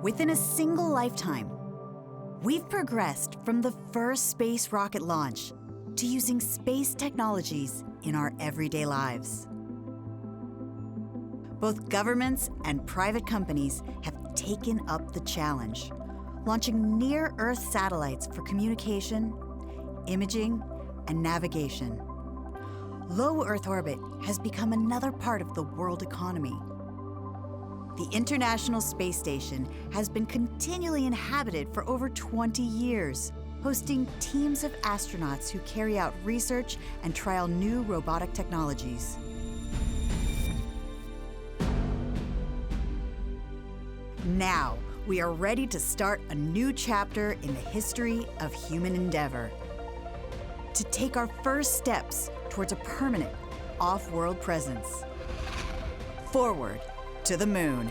Within a single lifetime, we've progressed from the first space rocket launch to using space technologies in our everyday lives. Both governments and private companies have taken up the challenge, launching near-Earth satellites for communication, imaging, and navigation. Low Earth orbit has become another part of the world economy. The International Space Station has been continually inhabited for over 20 years, hosting teams of astronauts who carry out research and trial new robotic technologies. Now, we are ready to start a new chapter in the history of human endeavor. To take our first steps towards a permanent off-world presence. Forward to the moon.